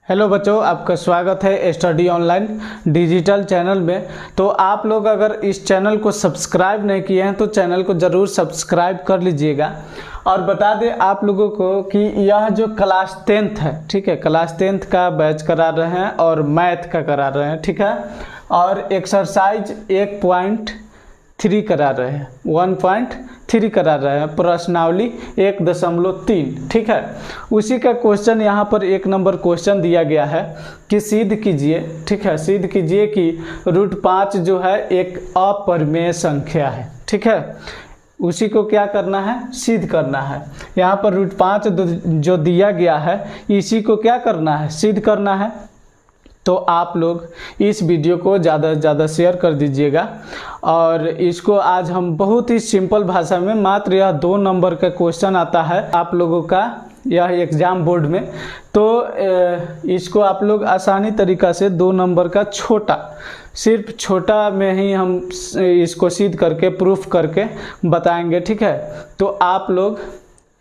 Hello बच्चों, आपका स्वागत है स्टडी ऑनलाइन डिजिटल चैनल में। तो आप लोग अगर इस चैनल को सब्सक्राइब नहीं किए हैं तो चैनल को ज़रूर सब्सक्राइब कर लीजिएगा। और बता दें आप लोगों को कि यह जो क्लास 10th है, ठीक है, क्लास 10th का बैच करा रहे हैं और मैथ का करा रहे हैं, ठीक है। और एक्सरसाइज 1.3 करा रहे हैं, 1.3 करा रहे हैं, प्रश्नावली 1.3, ठीक है। उसी का क्वेश्चन यहाँ पर 1 नंबर क्वेश्चन दिया गया है कि सिद्ध कीजिए, ठीक है, सिद्ध कीजिए कि √5 जो है एक अपरिमेय संख्या है, ठीक है। उसी को क्या करना है, सिद्ध करना है। यहाँ पर √5 जो दिया गया है इसी को क्या करना है, सिद्ध करना है। तो आप लोग इस वीडियो को ज़्यादा से ज़्यादा शेयर कर दीजिएगा। और इसको आज हम बहुत ही सिंपल भाषा में, मात्र यह 2 नंबर का क्वेश्चन आता है आप लोगों का यह एग्ज़ाम बोर्ड में। तो इसको आप लोग आसानी तरीक़ा से 2 नंबर का सिर्फ छोटा में ही हम इसको सिद्ध करके प्रूफ करके बताएंगे, ठीक है। तो आप लोग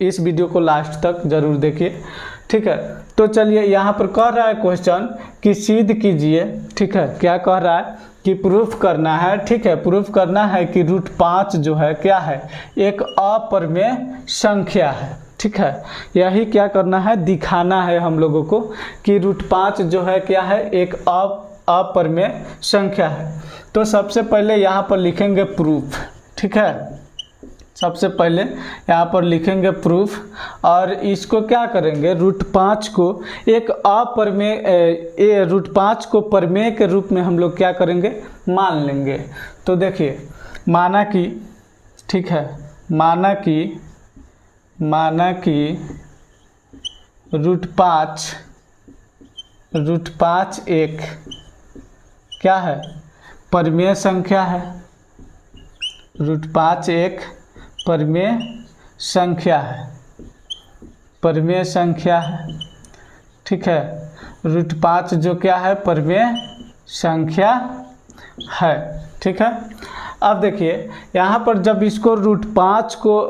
इस वीडियो को लास्ट तक ज़रूर देखिए, ठीक है। तो चलिए, यहाँ पर कह रहा है क्वेश्चन कि सिद्ध कीजिए, ठीक है। क्या कह रहा है कि प्रूफ करना है, ठीक है, प्रूफ करना है कि √5 जो है क्या है, एक अपरिमेय संख्या है, ठीक है। यही क्या करना है, दिखाना है हम लोगों को कि √5 जो है क्या है, एक अपरिमेय संख्या है। तो सबसे पहले यहाँ पर लिखेंगे प्रूफ, ठीक है। सबसे पहले यहाँ पर लिखेंगे प्रूफ और इसको क्या करेंगे, √5 को एक अपरिमेय, √5 को परिमेय के रूप में हम लोग क्या करेंगे, मान लेंगे। तो देखिए, माना कि, ठीक है, माना कि √5 एक क्या है, परिमेय संख्या है। √5 एक परिमेय संख्या है, परिमेय संख्या है, ठीक है। √5 जो क्या है, परिमेय संख्या है, ठीक है। अब देखिए, यहाँ पर जब इसको √5 को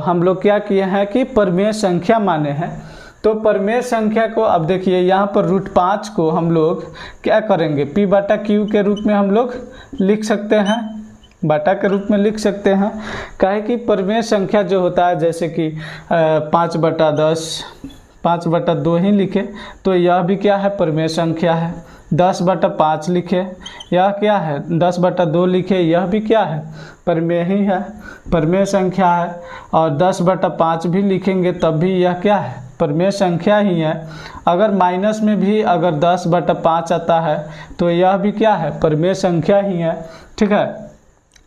हम लोग क्या किए हैं कि परिमेय संख्या माने हैं, तो परिमेय संख्या को अब देखिए यहाँ पर √5 को हम लोग क्या करेंगे, P/Q के रूप में हम लोग लिख सकते हैं, बटा के रूप में लिख सकते हैं। काहे कि परिमेय संख्या जो होता है, जैसे कि 5/10, 5/2 ही लिखे तो यह भी क्या है, परिमेय संख्या है। 10/5 लिखे, यह क्या है, 10/2 लिखे, यह भी क्या है, परिमेय ही है, परिमेय संख्या है। और 10/5 भी लिखेंगे तब भी यह क्या है, परिमेय संख्या ही है। अगर माइनस में भी अगर 10/5 आता है तो यह भी क्या है, परिमेय संख्या ही है, ठीक है।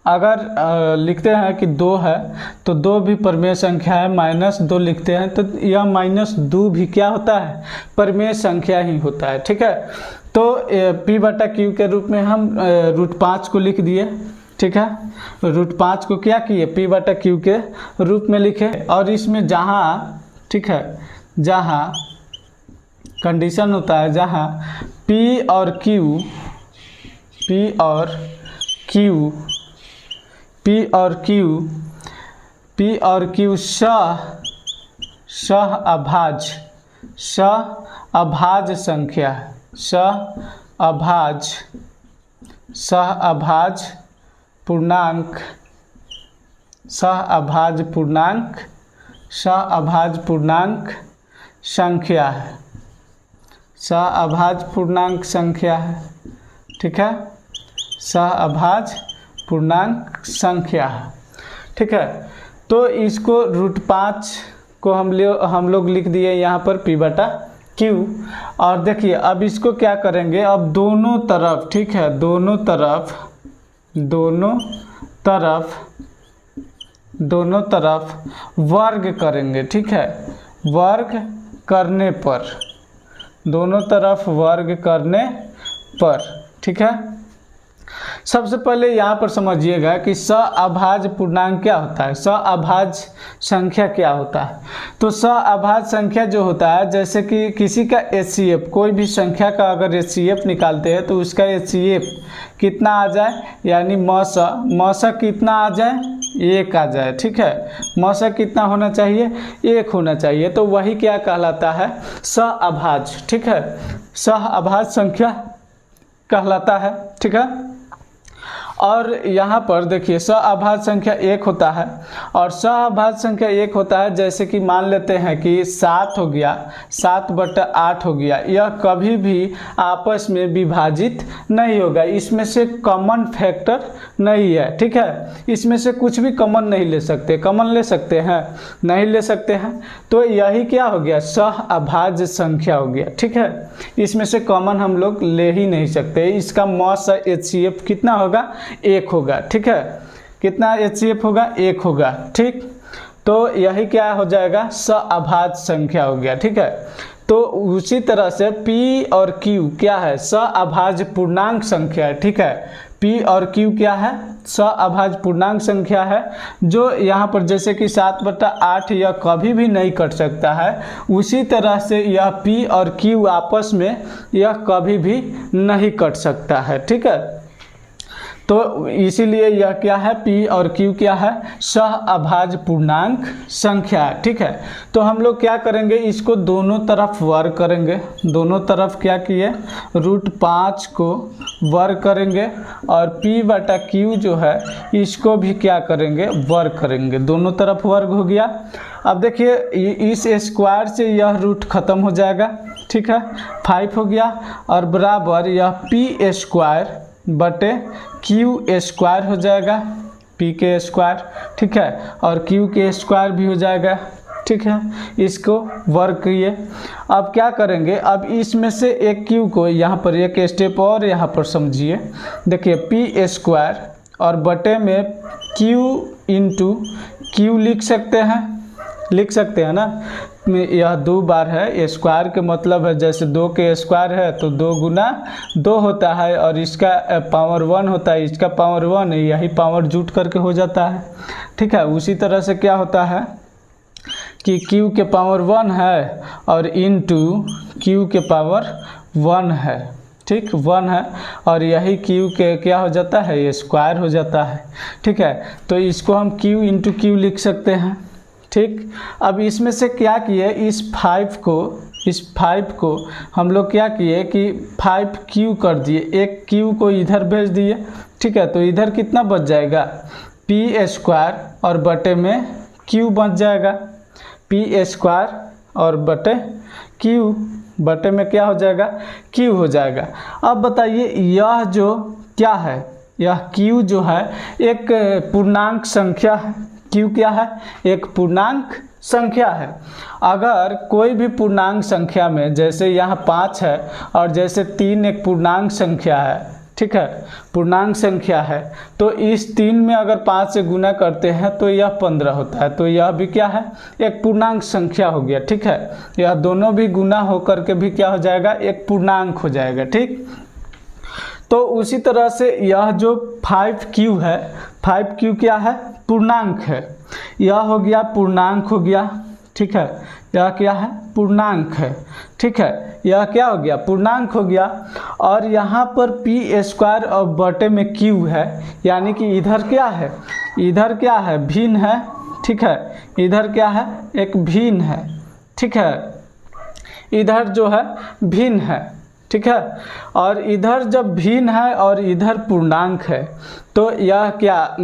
अगर लिखते हैं कि 2 है तो 2 भी परिमेय संख्या है, -2 लिखते हैं तो यह -2 भी क्या होता है, परिमेय संख्या ही होता है, ठीक है। तो P/Q के रूप में हम √5 को लिख दिए, ठीक है। √5 को क्या किए, P/Q के रूप में लिखे। और इसमें जहाँ, ठीक है, जहाँ कंडीशन होता है, जहाँ P और Q सह-अभाज्य संख्या है, सह-अभाज्य पूर्णांक संख्या है, सह-अभाज्य पूर्णांक संख्या है, ठीक है, सह-अभाज्य पूर्णांक संख्या है, ठीक है। तो इसको √5 को हम लोग लिख दिए यहाँ पर P/Q। और देखिए, अब इसको क्या करेंगे, अब दोनों तरफ, ठीक है, दोनों तरफ वर्ग करेंगे, ठीक है। वर्ग करने पर, दोनों तरफ वर्ग करने पर, ठीक है। सबसे पहले यहाँ पर समझिएगा कि सह-अभाज्य पूर्णांक क्या होता है, सह-अभाज्य संख्या क्या होता है। तो सह-अभाज्य संख्या जो होता है, जैसे कि किसी का HCF, कोई भी संख्या का अगर HCF निकालते हैं तो उसका HCF कितना आ जाए, यानी मौसा कितना आ जाए, 1 आ जाए, ठीक है। मौसा कितना होना चाहिए, 1 होना चाहिए, तो वही क्या कहलाता है, सहअभाज्य, ठीक है, सहअभाज्य संख्या कहलाता है, ठीक है। और यहाँ पर देखिए सहअभाज्य संख्या 1 होता है, और सहअभाज्य संख्या 1 होता है जैसे कि मान लेते हैं कि 7 हो गया, 7/8 हो गया, यह कभी भी आपस में विभाजित नहीं होगा, इसमें से कॉमन फैक्टर नहीं है, ठीक है। इसमें से कुछ भी कॉमन नहीं ले सकते, कॉमन ले सकते हैं, नहीं ले सकते हैं, तो यही क्या हो गया, सहअभाज्य संख्या हो गया, ठीक है। इसमें से कॉमन हम लोग ले ही नहीं सकते, इसका मॉस HCF कितना होगा, 1 होगा, ठीक है। कितना HCF होगा, 1 होगा, ठीक। तो यही क्या हो जाएगा, सहअभाज्य संख्या हो गया, ठीक है। तो उसी तरह से P और Q क्या है, सहअभाज्य पूर्णांक संख्या है, ठीक है। P और Q क्या है, सहअभाज्य पूर्णांक संख्या है, जो यहाँ पर जैसे कि 7/8 यह कभी भी नहीं कट सकता है, उसी तरह से यह P और Q आपस में यह कभी भी नहीं कट सकता है, ठीक है। तो इसीलिए यह क्या है, P और Q क्या है, सहअभाज्य पूर्णांक संख्या है, ठीक है। तो हम लोग क्या करेंगे, इसको दोनों तरफ वर्ग करेंगे, दोनों तरफ क्या किए, √5 को वर्ग करेंगे, और P/Q जो है इसको भी क्या करेंगे, वर्ग करेंगे, दोनों तरफ वर्ग हो गया। अब देखिए इस स्क्वायर से यह रूट खत्म हो जाएगा, ठीक है, 5 हो गया, और बराबर यह P²/Q² हो जाएगा, P के स्क्वायर, ठीक है, और Q के स्क्वायर भी हो जाएगा, ठीक है। इसको वर्ग किए। अब क्या करेंगे, अब इसमें से एक Q को यहाँ पर एक स्टेप और यहाँ पर समझिए, देखिए P² और बटे में Q लिख सकते हैं, लिख सकते हैं ना, यह 2 बार है, स्क्वायर के मतलब है जैसे 2 के स्क्वायर है तो 2 गुना 2 होता है, और इसका पावर 1 होता है, इसका पावर 1 है, यही पावर जुट करके हो जाता है, ठीक है। उसी तरह से क्या होता है कि Q के पावर 1 है और इनटू Q के पावर 1 है, ठीक, 1 है, और यही Q के क्या हो जाता है, ये स्क्वायर हो जाता है, ठीक है। तो इसको हम Q × Q लिख सकते हैं, ठीक। अब इसमें से क्या किए, इस 5 को हम लोग क्या किए कि 5Q कर दिए, एक Q को इधर भेज दिए, ठीक है। तो इधर कितना बच जाएगा, P² और बटे में Q बच जाएगा, P² और बटे Q, बटे में क्या हो जाएगा, Q हो जाएगा। अब बताइए यह जो क्या है, यह Q जो है एक पूर्णांक संख्या है, Q क्या है, एक पूर्णांक संख्या है। अगर कोई भी पूर्णांक संख्या में, जैसे यहाँ 5 है और जैसे 3 एक पूर्णांक संख्या है, ठीक है, पूर्णांक संख्या है, तो इस 3 में अगर 5 से गुना करते हैं तो यह 15 होता है, तो यह भी क्या है, एक पूर्णांक संख्या हो गया, ठीक है। यह दोनों भी गुना होकर के भी क्या हो जाएगा, एक पूर्णांक हो जाएगा, ठीक। तो उसी तरह से यह जो 5Q है, 5Q क्या है, पूर्णांक है, यह हो गया पूर्णांक हो गया, ठीक है। यह क्या है, पूर्णांक है, ठीक है, यह क्या हो गया, पूर्णांक हो गया। और यहाँ पर P² और बटे में Q है, यानी कि इधर क्या है, इधर क्या है, भिन्न है, ठीक है, इधर क्या है, एक भिन्न है, ठीक है, इधर जो है भिन्न है, ठीक है। और इधर जब भिन्न है और इधर पूर्णांक है, तो यह क्या,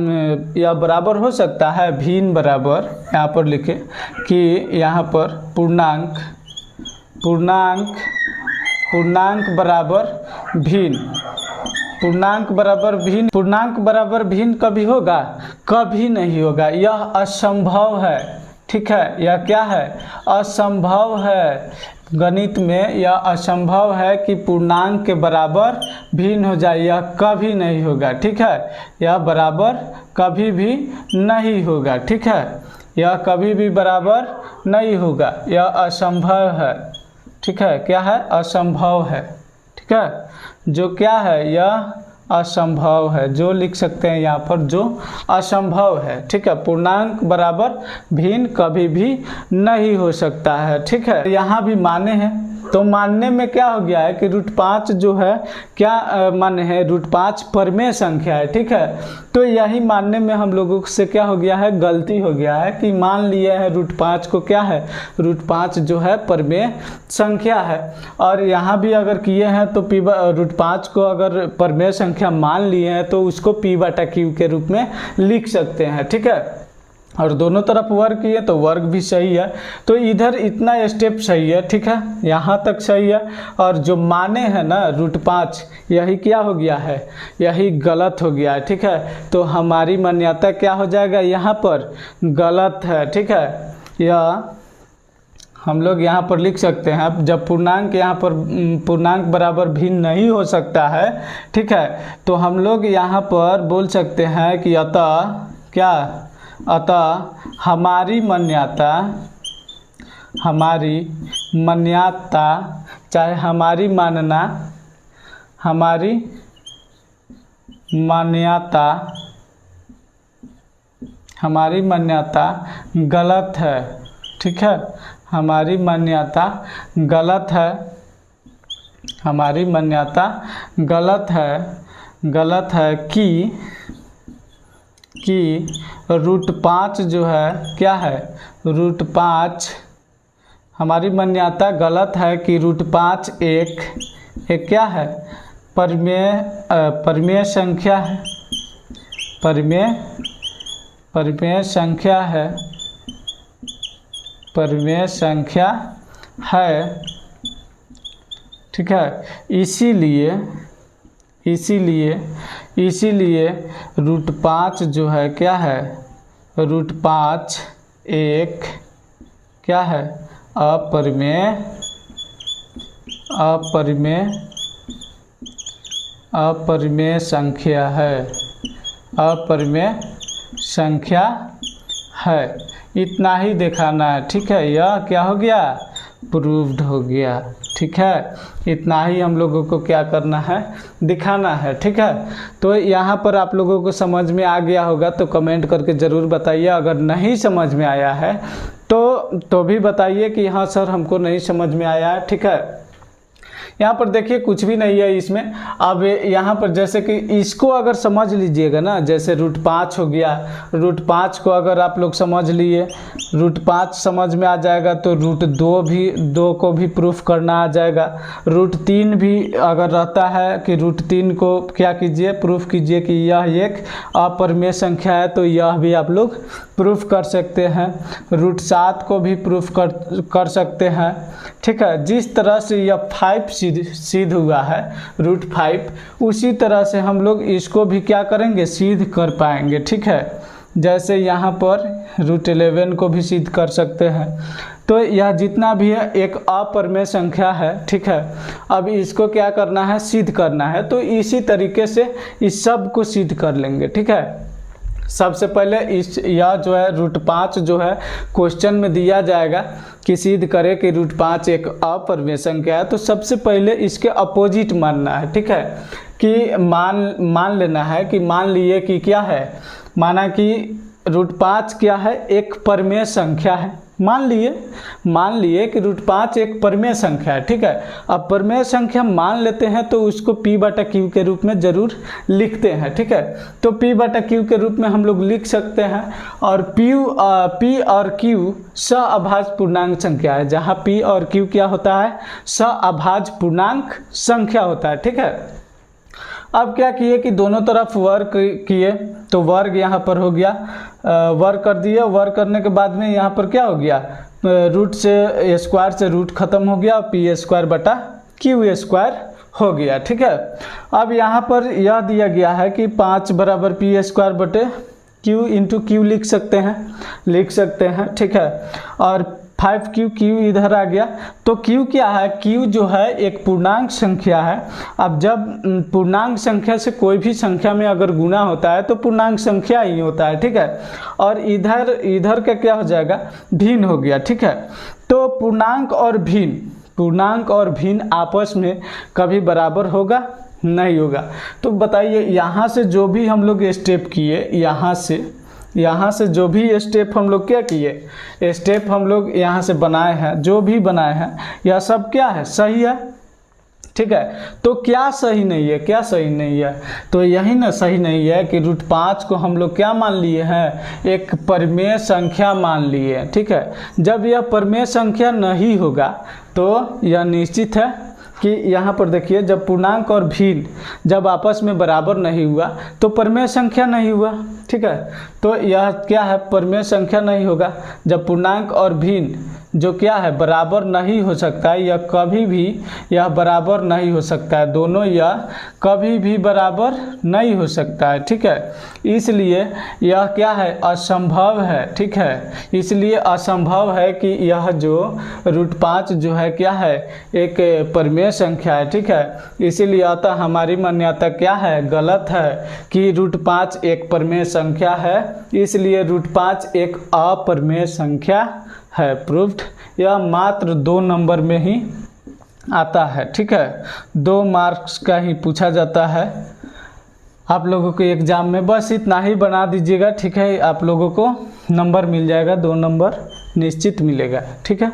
यह बराबर हो सकता है, भिन्न बराबर, यहाँ पर लिखे कि यहाँ पर पूर्णांक बराबर भिन्न, पूर्णांक बराबर भिन्न कभी होगा, कभी नहीं होगा, यह असंभव है, ठीक है। यह क्या है, असंभव है, गणित में यह असंभव है कि पूर्णांक के बराबर भिन्न हो जाए, यह कभी नहीं होगा, ठीक है। यह बराबर कभी भी नहीं होगा, ठीक है, यह कभी भी बराबर नहीं होगा, यह असंभव है, ठीक है, क्या है, असंभव है, ठीक है, जो क्या है, यह असंभव है, जो लिख सकते हैं यहाँ पर, जो असंभव है, ठीक है। पूर्णांक बराबर भिन्न कभी भी नहीं हो सकता है, ठीक है। यहाँ भी माने हैं तो मानने में क्या हो गया है कि √5 जो है क्या माने है, √5 परमेय संख्या है। ठीक है, तो यही मानने में हम लोगों से क्या हो गया है, गलती हो गया है कि मान लिए है √5 को क्या है, √5 जो है परमेय संख्या है। और यहाँ भी अगर किए हैं तो √5 को अगर परमेय संख्या मान लिए हैं तो उसको P/Q के रूप में लिख सकते हैं। ठीक है, और दोनों तरफ वर्ग किए तो वर्ग भी सही है। तो इधर इतना स्टेप सही है। ठीक है, यहाँ तक सही है। और जो माने हैं ना √5, यही क्या हो गया है, यही गलत हो गया है। ठीक है, तो हमारी मान्यता क्या हो जाएगा, यहाँ पर गलत है। ठीक है, यह हम लोग यहाँ पर लिख सकते हैं, जब पूर्णांक यहाँ पर पूर्णांक बराबर भिन्न नहीं हो सकता है। ठीक है, तो हम लोग यहाँ पर बोल सकते हैं कि अतः हमारी मान्यता चाहे हमारी मान्यता गलत है। ठीक है, हमारी मान्यता गलत है कि √5 जो है क्या है, √5 हमारी मान्यता गलत है कि √5 एक क्या है, परमेय संख्या है। परमेय संख्या है। ठीक है, इसीलिए √5 जो है क्या है, √5 एक क्या है, अपरिमेय संख्या है। इतना ही दिखाना है। ठीक है, यह क्या हो गया, प्रूव्ड हो गया। ठीक है, इतना ही हम लोगों को क्या करना है, दिखाना है। ठीक है, तो यहाँ पर आप लोगों को समझ में आ गया होगा तो कमेंट करके ज़रूर बताइए। अगर नहीं समझ में आया है तो भी बताइए कि हाँ सर हमको नहीं समझ में आया है। ठीक है, यहाँ पर देखिए कुछ भी नहीं है इसमें। अब यहाँ पर जैसे कि इसको अगर समझ लीजिएगा ना, जैसे √5 हो गया, √5 को अगर आप लोग समझ लिए, √5 समझ में आ जाएगा तो √2 को भी प्रूफ करना आ जाएगा। √3 भी अगर रहता है कि √3 को क्या कीजिए, प्रूफ कीजिए कि यह एक अपरिमेय संख्या है, तो यह भी आप लोग प्रूफ कर सकते हैं। √7 को भी प्रूफ कर सकते हैं। ठीक है, जिस तरह से यह 5 सिद्ध हुआ है √5, उसी तरह से हम लोग इसको भी क्या करेंगे, सिद्ध कर पाएंगे। ठीक है, जैसे यहाँ पर √11 को भी सिद्ध कर सकते हैं। तो यह जितना भी है एक अपरिमेय संख्या है। ठीक है, अब इसको क्या करना है, सिद्ध करना है। तो इसी तरीके से इस सब को सिद्ध कर लेंगे। ठीक है, सबसे पहले यह जो है √5 जो है क्वेश्चन में दिया जाएगा कि सिद्ध करे कि √5 एक अपरिमेय संख्या है, तो सबसे पहले इसके अपोजिट मानना है। ठीक है, कि मान लेना है कि मान लिए कि क्या है, माना कि √5 क्या है, एक परमेय संख्या है। मान लिए कि √5 एक परमेय संख्या है। ठीक है, अब परमेय संख्या मान लेते हैं तो उसको P/Q के रूप में ज़रूर लिखते हैं। ठीक है, तो P/Q के रूप में हम लोग लिख सकते हैं। और P और Q सअभाज्य पूर्णांक संख्या है, जहाँ P और Q क्या होता है, सअभाज्य पूर्णांक संख्या होता है। ठीक है, अब क्या किए कि दोनों तरफ वर्ग किए, तो वर्ग यहाँ पर हो गया, वर्ग कर दिए। वर्ग करने के बाद में यहाँ पर क्या हो गया, रूट से स्क्वायर से रूट खत्म हो गया, P²/Q² हो गया। ठीक है, अब यहाँ पर यह दिया गया है कि 5 = P² × Q लिख सकते हैं। ठीक है, और 5Q इधर आ गया। तो Q क्या है, Q जो है एक पूर्णांक संख्या है। अब जब पूर्णांक संख्या से कोई भी संख्या में अगर गुणा होता है तो पूर्णांक संख्या ही होता है। ठीक है, और इधर का क्या हो जाएगा, भिन्न हो गया। ठीक है, तो पूर्णांक और भिन्न आपस में कभी बराबर होगा नहीं होगा। तो बताइए यहाँ से जो भी हम लोग स्टेप किए, यहाँ से यहाँ से जो भी स्टेप हम लोग क्या किए, स्टेप हम लोग यहाँ से बनाए हैं, जो भी बनाए हैं यह सब क्या है, सही है। ठीक है, तो क्या सही नहीं है, क्या सही नहीं है, तो यही ना सही नहीं है कि √5 को हम लोग क्या मान लिए हैं, एक परिमेय संख्या मान लिए हैं। ठीक है, जब यह परिमेय संख्या नहीं होगा तो यह निश्चित है कि यहाँ पर देखिए, जब पूर्णांक और भिन्न जब आपस में बराबर नहीं हुआ तो परिमेय संख्या नहीं हुआ। ठीक है, तो यह क्या है, परिमेय संख्या नहीं होगा जब पूर्णांक और भिन्न जो क्या है, बराबर नहीं हो सकता है, या कभी भी यह बराबर नहीं हो सकता है, दोनों यह कभी भी बराबर नहीं हो सकता है। ठीक है, इसलिए यह क्या है, असंभव है। ठीक है, इसलिए असंभव है कि यह जो √5 जो है क्या है, एक परिमेय संख्या है। ठीक है, इसीलिए अतः हमारी मान्यता क्या है, गलत है कि √5 एक परिमेय संख्या है, इसलिए √5 एक अपरिमेय संख्या है। प्रूफ्ड। यह मात्र 2 नंबर में ही आता है। ठीक है, 2 मार्क्स का ही पूछा जाता है आप लोगों के एग्जाम में, बस इतना ही बना दीजिएगा। ठीक है, आप लोगों को नंबर मिल जाएगा, 2 नंबर निश्चित मिलेगा। ठीक है,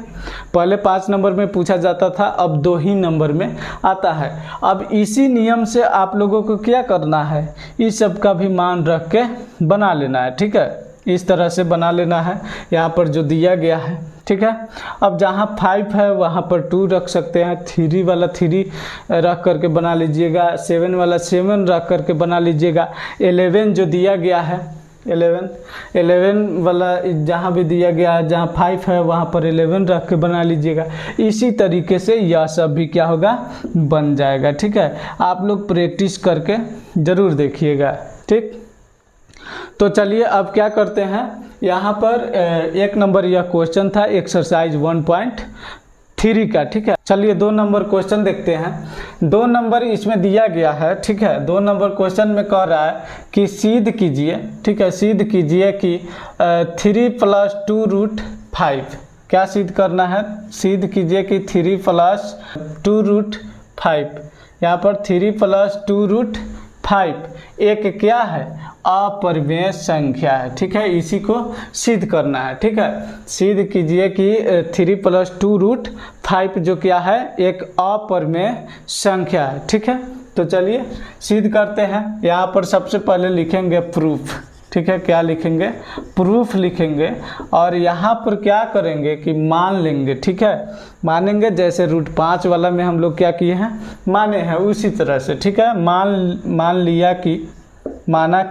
पहले 5 नंबर में पूछा जाता था, अब 2 ही नंबर में आता है। अब इसी नियम से आप लोगों को क्या करना है, इस सब का भी मान रख के बना लेना है। ठीक है, इस तरह से बना लेना है, यहाँ पर जो दिया गया है। ठीक है, अब जहाँ 5 है वहाँ पर 2 रख सकते हैं, 3 वाला 3 रख करके बना लीजिएगा, 7 वाला 7 रख करके बना लीजिएगा, 11 जो दिया गया है 11 वाला जहाँ भी दिया गया है, जहाँ 5 है वहाँ पर 11 रख के बना लीजिएगा। इसी तरीके से यह सब भी क्या होगा, बन जाएगा। ठीक है, आप लोग प्रैक्टिस करके ज़रूर देखिएगा। ठीक, तो चलिए अब क्या करते हैं, यहाँ पर 1 नंबर यह क्वेश्चन था एक्सरसाइज 1.3 का। ठीक है, चलिए 2 नंबर क्वेश्चन देखते हैं। 2 नंबर इसमें दिया गया है। ठीक है, 2 नंबर क्वेश्चन में कह रहा है कि सिद्ध कीजिए। ठीक है, सिद्ध कीजिए कि 3 + 2√5, क्या सिद्ध करना है, सिद्ध कीजिए कि 3 + 2√5, यहाँ पर 3 + 2√5 एक क्या है, अपरिमेय संख्या है। ठीक है, इसी को सिद्ध करना है। ठीक है, सिद्ध कीजिए कि 3 + 2√5 जो क्या है, एक अपरिमेय संख्या है। ठीक है, तो चलिए सिद्ध करते हैं। यहाँ पर सबसे पहले लिखेंगे प्रूफ। ठीक है, क्या लिखेंगे, प्रूफ लिखेंगे, और यहाँ पर क्या करेंगे कि मान लेंगे। ठीक है, मानेंगे, जैसे √5 वाला में हम लोग क्या किए हैं, माने हैं, उसी तरह से। ठीक है, मान लिया कि माना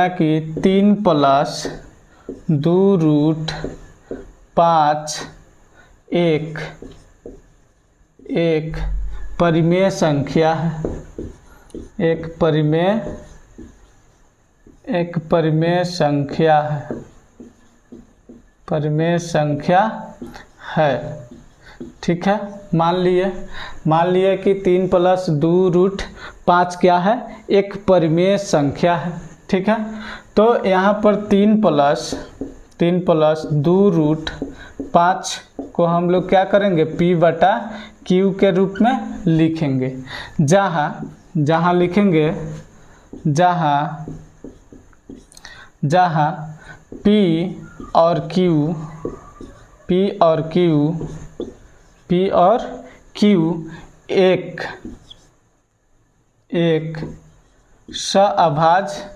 कि 3 + 2√5 एक परिमेय संख्या है, एक परिमेय संख्या है। ठीक है, मान लिए कि 3 + 2√5 क्या है, एक परिमेय संख्या है। ठीक है, तो यहाँ पर 3 + 2√5 को हम लोग क्या करेंगे, P/Q के रूप में लिखेंगे। जहाँ लिखेंगे, जहाँ P और Q एक सअभाज्य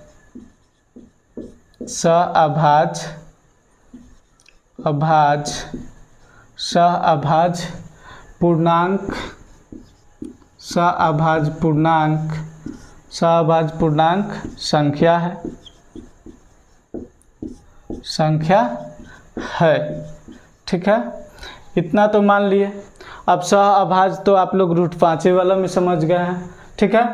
पूर्णांक संख्या है। ठीक है, इतना तो मान लिए। अब सअभाज्य तो आप लोग √5 वाला में समझ गए हैं। ठीक है,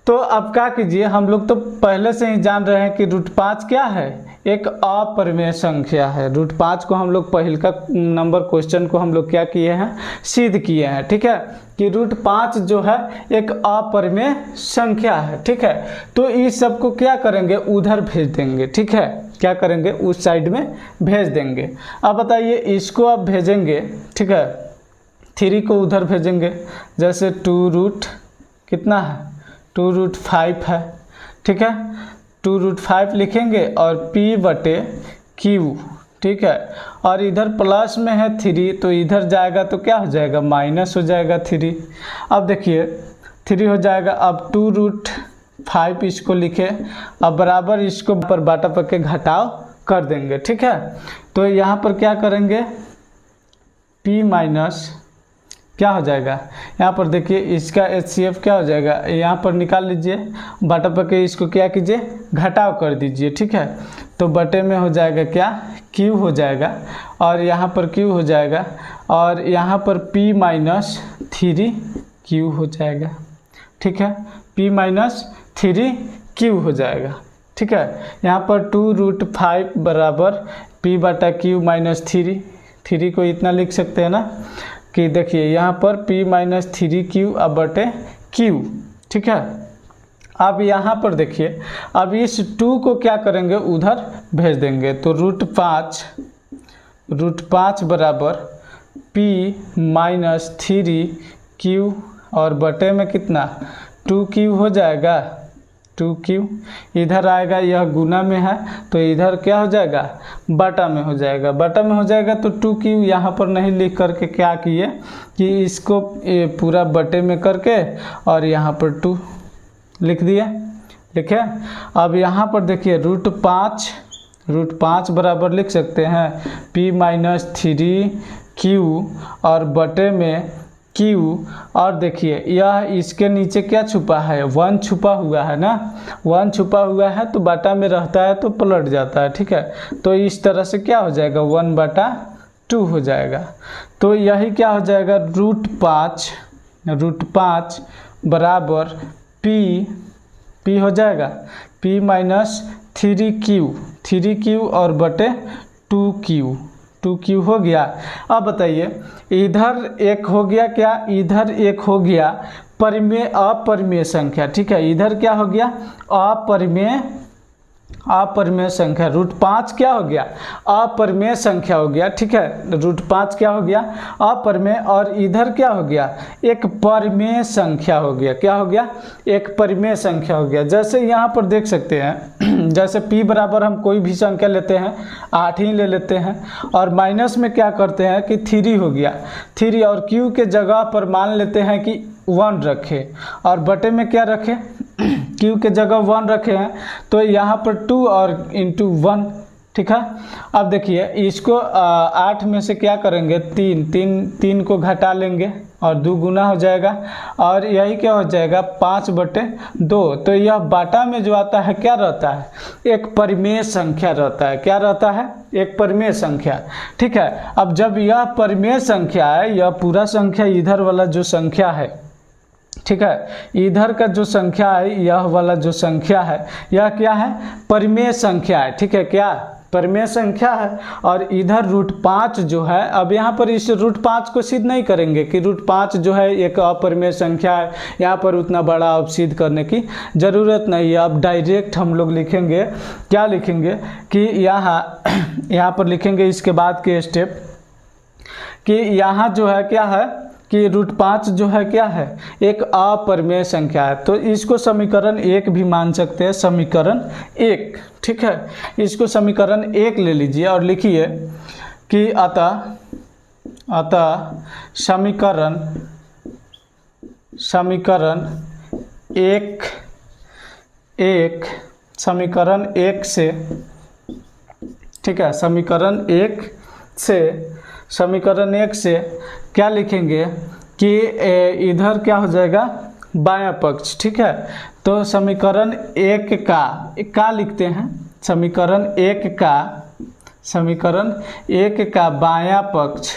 तो अब क्या कीजिए, हम लोग तो पहले से ही जान रहे हैं कि √5 क्या है, एक अपरिमेय संख्या है। √5 को हम लोग पहले का नंबर क्वेश्चन को हम लोग क्या किए हैं, सिद्ध किए हैं। ठीक है, कि √5 जो है एक अपरिमेय संख्या है। ठीक है, तो इस सब को क्या करेंगे, उधर भेज देंगे। ठीक है, क्या करेंगे, उस साइड में भेज देंगे। अब बताइए, इसको आप भेजेंगे। ठीक है, 3 को उधर भेजेंगे, जैसे 2 कितना है, 2√5 है, ठीक है। 2√5 लिखेंगे और P/Q, ठीक है। और इधर प्लस में है 3 तो इधर जाएगा तो क्या हो जाएगा, माइनस हो जाएगा 3। अब देखिए 3 हो जाएगा। अब 2√5 इसको लिखे, अब बराबर इसको पर बाटा पके घटाव कर देंगे, ठीक है। तो यहाँ पर क्या करेंगे, P माइनस क्या हो जाएगा, यहाँ पर देखिए इसका HCF क्या हो जाएगा, यहाँ पर निकाल लीजिए, बाटा पके इसको क्या कीजिए, घटाव कर दीजिए, ठीक है। तो बटे में हो जाएगा क्या, Q हो जाएगा, और यहाँ पर Q हो जाएगा, और यहाँ पर P माइनस 3Q हो जाएगा, ठीक है। P माइनस 3Q हो जाएगा, ठीक है। यहाँ पर 2√5 बराबर P/Q माइनस 3 को इतना लिख सकते हैं ना कि देखिए यहाँ पर P माइनस 3Q अब/Q, ठीक है। अब यहाँ पर देखिए, अब इस 2 को क्या करेंगे, उधर भेज देंगे। तो √5 बराबर P माइनस 3Q और बटे में कितना 2Q हो जाएगा, 2Q इधर आएगा, यह गुना में है तो इधर क्या हो जाएगा, बटा में हो जाएगा। बटा में हो जाएगा तो 2Q यहाँ पर नहीं लिख करके क्या किए कि इसको पूरा बटे में करके और यहाँ पर 2 लिख दिए, ठीक है। अब यहाँ पर देखिए √5 बराबर लिख सकते हैं P माइनस 3Q और बटे में Q, और देखिए यह इसके नीचे क्या छुपा है, 1 छुपा हुआ है ना, 1 छुपा हुआ है तो बाटा में रहता है तो पलट जाता है, ठीक है। तो इस तरह से क्या हो जाएगा, 1/2 हो जाएगा। तो यही क्या हो जाएगा, √5 बराबर P हो जाएगा P माइनस 3Q और बटे 2Q हो गया। अब बताइए इधर एक हो गया क्या, इधर एक हो गया अपरिमेय संख्या, ठीक है। इधर क्या हो गया, अपरिमेय संख्या, √5 क्या हो गया, अपरिमेय संख्या हो गया, ठीक है। √5 क्या हो गया, अपरिमेय, और इधर क्या हो गया, एक परिमेय संख्या हो गया। क्या हो गया, एक परिमेय संख्या हो गया। जैसे यहाँ पर देख सकते हैं जैसे P बराबर हम कोई भी संख्या लेते हैं 8 ही ले लेते हैं, और माइनस में क्या करते हैं कि 3 हो गया 3, और Q के जगह पर मान लेते हैं कि 1 रखे, और बटे में क्या रखे, Q के जगह 1 रखे हैं तो यहाँ पर 2 और इंटू 1, ठीक है। अब देखिए इसको 8 में से क्या करेंगे, 3 को घटा लेंगे और 2 गुना हो जाएगा, और यही क्या हो जाएगा 5/2। तो यह बाटा में जो आता है क्या रहता है, एक परिमेय संख्या रहता है। क्या रहता है, एक परिमेय संख्या, ठीक है। अब जब यह परिमेय संख्या है, यह पूरा संख्या इधर वाला जो संख्या है, ठीक है, इधर का जो संख्या है, यह वाला जो संख्या है, यह क्या है, परिमेय संख्या है, ठीक है। क्या परिमेय संख्या है, और इधर √5 जो है, अब यहाँ पर इस √5 को सिद्ध नहीं करेंगे कि √5 जो है एक अपरिमेय संख्या है, यहाँ पर उतना बड़ा अब सिद्ध करने की ज़रूरत नहीं है। अब डायरेक्ट हम लोग लिखेंगे, क्या लिखेंगे कि यहाँ पर लिखेंगे इसके बाद के स्टेप कि यहाँ जो है क्या है कि √5 जो है क्या है, एक अपरिमेय संख्या है। तो इसको समीकरण 1 भी मान सकते हैं, समीकरण 1, ठीक है। इसको समीकरण 1 ले लीजिए और लिखिए कि अतः समीकरण 1 से, ठीक है, समीकरण 1 से क्या लिखेंगे कि इधर क्या हो जाएगा, बायां पक्ष, ठीक है। तो समीकरण 1 का लिखते हैं, समीकरण 1 का बायां पक्ष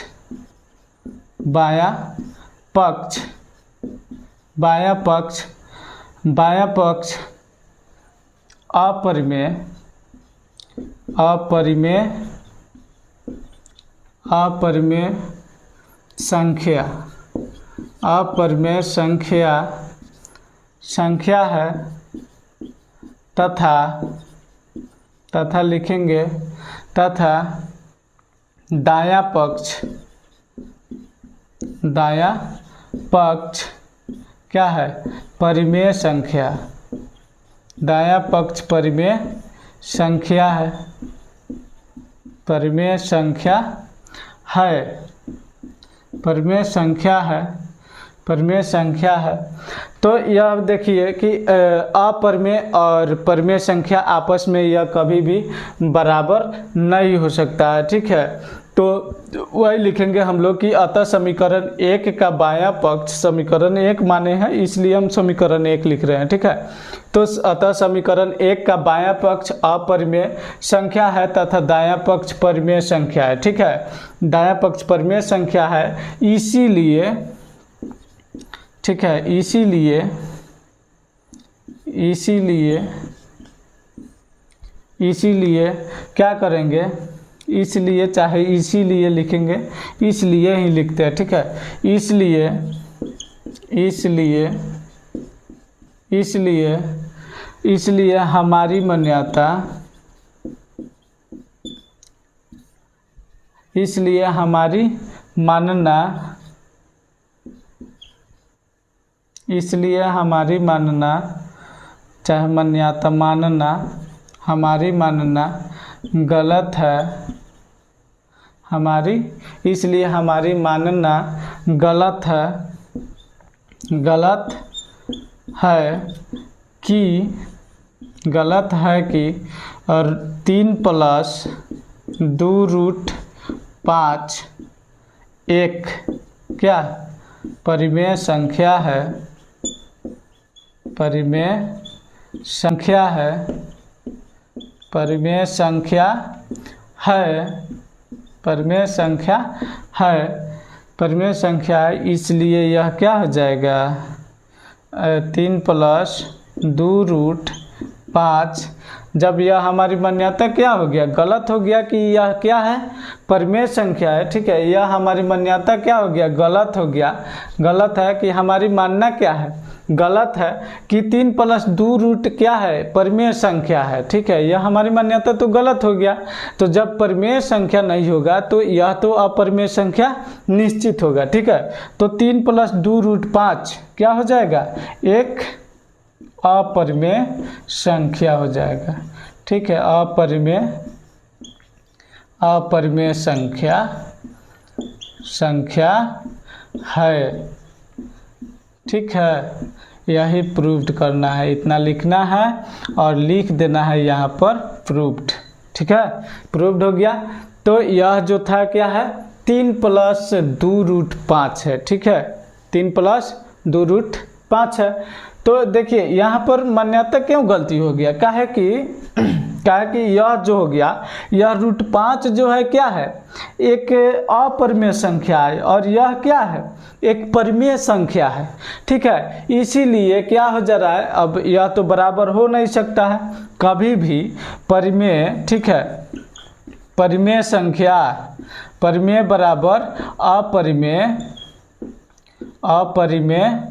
अपरिमेय संख्या है, तथा लिखेंगे तथा दायां पक्ष क्या है, परिमेय संख्या, दायां पक्ष परिमेय संख्या है, परिमेय संख्या है, परिमेय संख्या है, परिमेय संख्या है। तो यह देखिए कि अपरिमेय और परिमेय संख्या आपस में यह कभी भी बराबर नहीं हो सकता है, ठीक है। तो वही लिखेंगे हम लोग कि अतः समीकरण 1 का बायां पक्ष समीकरण 1 माने हैं, इसलिए हम समीकरण 1 लिख रहे हैं, ठीक है। तो अतः समीकरण 1 का बायां पक्ष अपरिमेय संख्या है तथा दायां पक्ष परिमेय संख्या है, ठीक है। दायां पक्ष परिमेय संख्या है, इसीलिए, ठीक है, इसीलिए क्या करेंगे, इसलिए चाहे इसीलिए लिखेंगे, इसलिए ही लिखते हैं, ठीक है। इसलिए हमारी मान्यता, इसलिए हमारी मानना, इसलिए हमारी मानना, चाहे मान्यता मानना, हमारी मानना गलत है, हमारी, इसलिए हमारी मानना गलत है, गलत है कि और 3 + 2√5 एक क्या परिमेय संख्या है, परिमेय संख्या है, परिमेय संख्या है, परिमेय संख्या है, परिमेय संख्या है। इसलिए यह क्या हो जाएगा, 3 + 2√5। जब यह हमारी मान्यता क्या हो गया, गलत हो गया कि यह क्या है, परिमेय संख्या है, ठीक है। यह हमारी मान्यता क्या हो गया, गलत हो गया, गलत है कि हमारी मानना क्या है, गलत है कि 3 + 2 क्या है, परिमेय संख्या है, ठीक है। यह हमारी मान्यता तो गलत हो गया। तो जब परिमेय संख्या नहीं होगा तो यह तो अपरिमेय संख्या निश्चित होगा, ठीक है। तो 3 + 2√5 क्या हो जाएगा, एक अपरिमेय संख्या हो जाएगा, ठीक है। अपरिमेय संख्या है, ठीक है। यही प्रूव्ड करना है, इतना लिखना है और लिख देना है यहाँ पर प्रूव्ड, ठीक है। प्रूव्ड हो गया। तो यह जो था क्या है, 3 + 2√5 है, ठीक है, 3 + 2√5 है। तो देखिए यहाँ पर मान्यता क्यों गलती हो गया, काहे कि यह जो हो गया, यह √5 जो है क्या है, एक अपरिमेय संख्या है और यह क्या है, एक परिमेय संख्या है, ठीक है। इसीलिए क्या हो जा रहा है, अब यह तो बराबर हो नहीं सकता है कभी भी, परिमेय, ठीक है, परिमेय संख्या, परिमेय बराबर अपरिमेय, अपरिमेय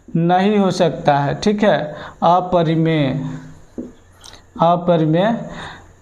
नहीं हो सकता है, ठीक है। अपरिमेय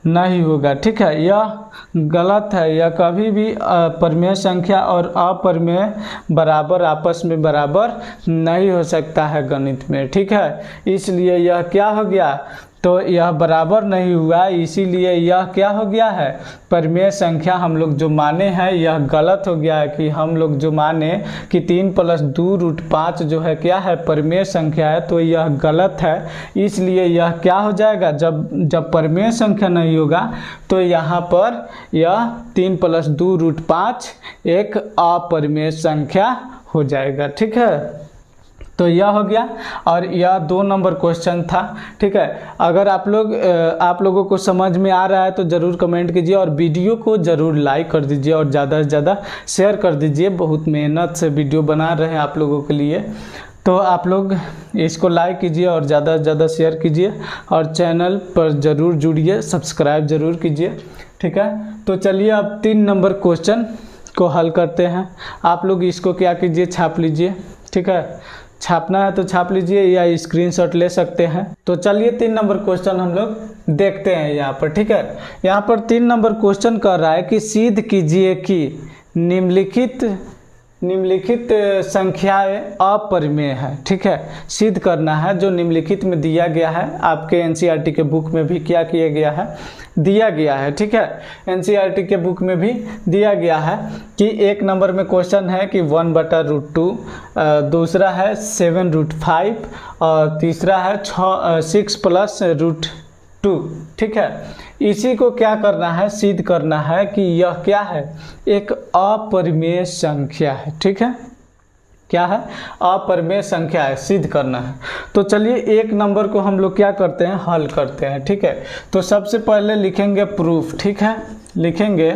नहीं होगा, ठीक है। यह गलत है, यह कभी भी परिमेय संख्या और अपरिमेय बराबर आपस में बराबर नहीं हो सकता है गणित में, ठीक है। इसलिए यह क्या हो गया, तो यह बराबर नहीं हुआ, इसीलिए यह क्या हो गया है, परिमेय संख्या हम लोग जो माने हैं यह गलत हो गया है। कि हम लोग जो माने कि 3 + 2√5 जो है क्या है, परिमेय संख्या है, तो यह गलत है। इसलिए यह क्या हो जाएगा, जब परिमेय संख्या नहीं होगा तो यहाँ पर यह 3 + 2√5 एक अपरिमेय संख्या हो जाएगा, ठीक है। तो यह हो गया और यह 2 नंबर क्वेश्चन था, ठीक है। अगर आप लोगों को समझ में आ रहा है तो ज़रूर कमेंट कीजिए और वीडियो को ज़रूर लाइक कर दीजिए और ज़्यादा से ज़्यादा शेयर कर दीजिए। बहुत मेहनत से वीडियो बना रहे हैं आप लोगों के लिए, तो आप लोग इसको लाइक कीजिए और ज़्यादा से ज़्यादा शेयर कीजिए और चैनल पर ज़रूर जुड़िए, सब्सक्राइब ज़रूर कीजिए, ठीक है। तो चलिए अब 3 नंबर क्वेश्चन को हल करते हैं। आप लोग इसको क्या कीजिए, छाप लीजिए, ठीक है। छापना है तो छाप लीजिए या स्क्रीनशॉट ले सकते हैं। तो चलिए 3 नंबर क्वेश्चन हम लोग देखते हैं यहाँ पर, ठीक है। यहाँ पर 3 नंबर क्वेश्चन कह रहा है कि सिद्ध कीजिए कि निम्नलिखित निम्नलिखित संख्याएं अपरिमेय है। ठीक है, सिद्ध करना है। जो निम्नलिखित में दिया गया है, आपके एनसीईआरटी के बुक में भी क्या किया गया है, दिया गया है। ठीक है, एनसीईआरटी के बुक में भी दिया गया है कि एक नंबर में क्वेश्चन है कि 1/√2, दूसरा है 7√5 और तीसरा है 6 + √2। ठीक है, इसी को क्या करना है, सिद्ध करना है कि यह क्या है, एक अपरिमेय संख्या है। ठीक है, क्या है, अपरिमेय संख्या है, सिद्ध करना है। तो चलिए एक नंबर को हम लोग क्या करते हैं, हल करते हैं। ठीक है, तो सबसे पहले लिखेंगे प्रूफ। ठीक है, लिखेंगे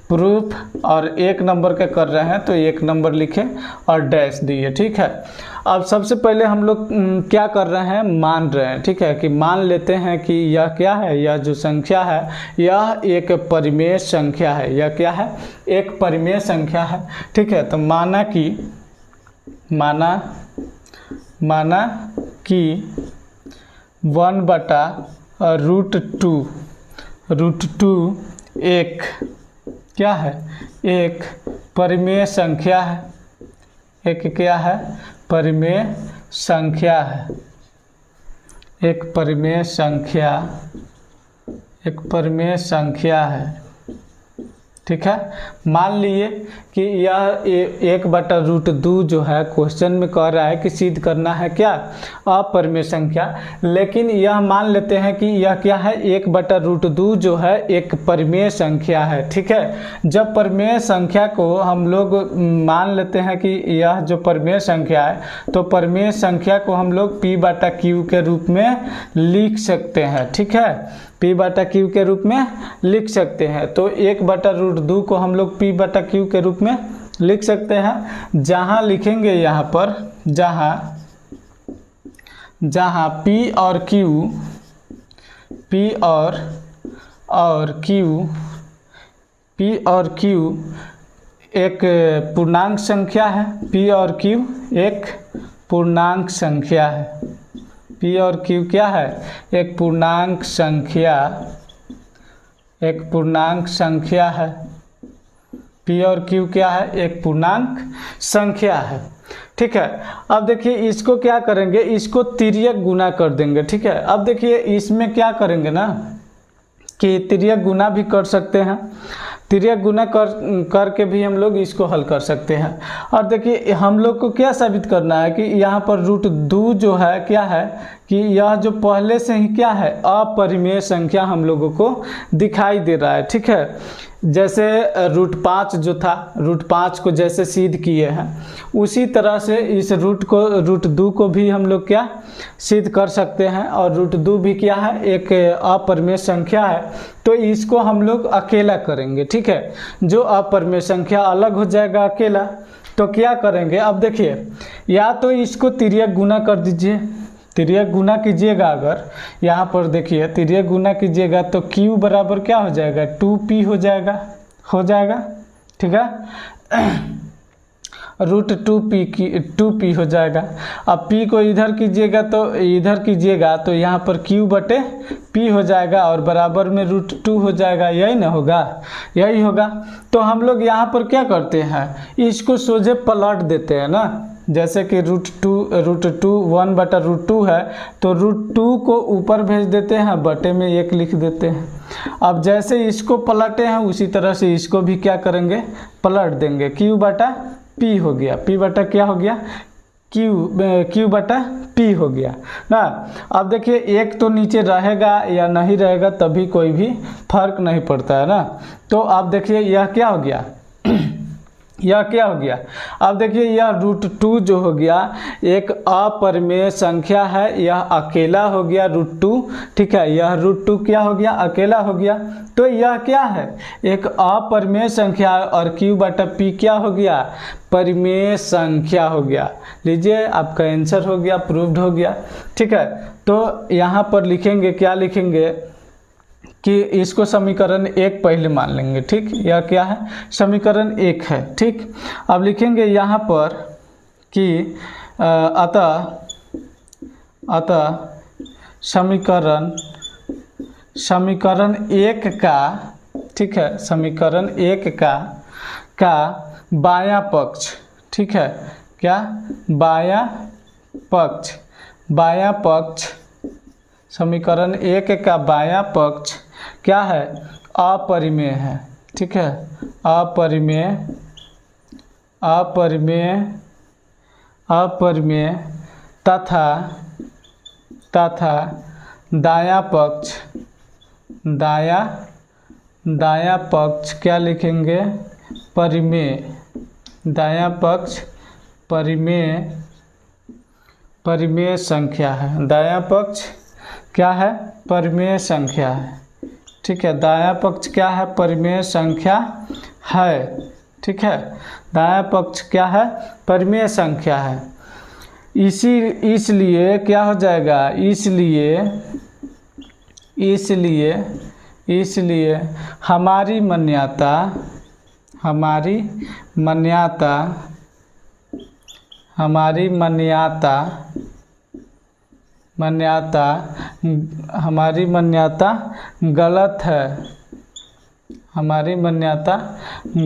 प्रूफ, और एक नंबर का कर रहे हैं तो एक नंबर लिखे और डैश दिए। ठीक है, अब सबसे पहले हम लोग क्या कर रहे हैं, मान रहे हैं। ठीक है, कि मान लेते हैं कि यह क्या है, यह जो संख्या है यह एक परिमेय संख्या है। यह क्या है, एक परिमेय संख्या है। ठीक है, तो माना कि 1/√2 एक क्या है, एक परिमेय संख्या है। एक क्या है, परिमेय संख्या है। एक परिमेय संख्या है। ठीक है, मान लिए कि यह 1/√2 जो है क्वेश्चन में कह रहा है कि सिद्ध करना है क्या, अपरिमेय संख्या। लेकिन यह मान लेते हैं कि यह क्या है, 1/√2 जो है एक परिमेय संख्या है। ठीक है, जब परिमेय संख्या को हम लोग मान लेते हैं कि यह जो परिमेय संख्या है, तो परिमेय संख्या को हम लोग P/Q के रूप में लिख सकते हैं। ठीक है, P/Q के रूप में लिख सकते हैं। तो 1/√2 को हम लोग P/Q के रूप में लिख सकते हैं। जहाँ लिखेंगे यहाँ पर, जहाँ P और Q एक पूर्णांक संख्या है। P और Q एक पूर्णांक संख्या है। P और Q क्या है, एक पूर्णांक संख्या है। P और Q क्या है, एक पूर्णांक संख्या है। ठीक है, अब देखिए इसको क्या करेंगे, इसको तिर्यक गुना कर देंगे। ठीक है, अब देखिए इसमें क्या करेंगे ना कि तिर्यक गुना भी कर सकते हैं। तिर्यक गुना करके भी हम लोग इसको हल कर सकते हैं। और देखिए हम लोग को क्या साबित करना है कि यहाँ पर √2 जो है क्या है, कि यह जो पहले से ही क्या है, अपरिमेय संख्या हम लोगों को दिखाई दे रहा है। ठीक है, जैसे √5 जो था, √5 को जैसे सिद्ध किए हैं, उसी तरह से इस √2 को भी हम लोग क्या सिद्ध कर सकते हैं। और √2 भी क्या है, एक अपरिमेय संख्या है। तो इसको हम लोग अकेला करेंगे। ठीक है, जो अपरिमेय संख्या अलग हो जाएगा अकेला, तो क्या करेंगे, अब देखिए या तो इसको तिर्यक गुना कर दीजिए। तिर्यक गुना कीजिएगा, अगर यहाँ पर देखिए तिर्यक गुना कीजिएगा तो Q बराबर क्या हो जाएगा, 2P हो जाएगा। ठीक है, √2P हो जाएगा। अब P को इधर कीजिएगा तो यहाँ पर Q/P हो जाएगा और बराबर में √2 हो जाएगा। यही ना होगा, यही होगा। तो हम लोग यहाँ पर क्या करते हैं, इसको सोझे पलट देते हैं ना। जैसे कि √2 1/√2 है, तो √2 को ऊपर भेज देते हैं, बटे में 1 लिख देते हैं। अब जैसे इसको पलटे हैं उसी तरह से इसको भी क्या करेंगे, पलट देंगे। Q/P हो गया, P/ क्या हो गया, Q/P हो गया ना। अब देखिए एक तो नीचे रहेगा या नहीं रहेगा तभी कोई भी फर्क नहीं पड़ता है ना। तो अब देखिए यह क्या हो गया यह क्या हो गया, अब देखिए यह √2 जो हो गया एक अपरिमेय संख्या है, यह अकेला हो गया √2। ठीक है, यह √2 क्या हो गया, अकेला हो गया। तो यह क्या है, एक अपरिमेय संख्या, और Q/P क्या हो गया, परिमेय संख्या हो गया। लीजिए आपका आंसर हो गया, प्रूव्ड हो गया। ठीक है, तो यहाँ पर लिखेंगे, क्या लिखेंगे कि इसको समीकरण 1 पहले मान लेंगे। ठीक, यह क्या है, समीकरण 1 है। ठीक, अब लिखेंगे यहाँ पर कि अतः समीकरण 1 का, ठीक है, समीकरण 1 का बायां पक्ष, ठीक है। क्या? बायां पक्ष, बायां पक्ष, समीकरण 1 का बायां पक्ष क्या है? अपरिमेय है, ठीक है। अपरिमेय, अपरिमेय, अपरिमेय तथा दायां पक्ष, दायां पक्ष क्या लिखेंगे? परिमेय। दायां पक्ष परिमेय संख्या है। दायां पक्ष क्या है? परिमेय संख्या है, ठीक है। दायां पक्ष क्या है? परिमेय संख्या है, ठीक है। दायां पक्ष क्या है? परिमेय संख्या है। इसलिए क्या हो जाएगा? इसलिए हमारी मान्यता गलत है। हमारी मान्यता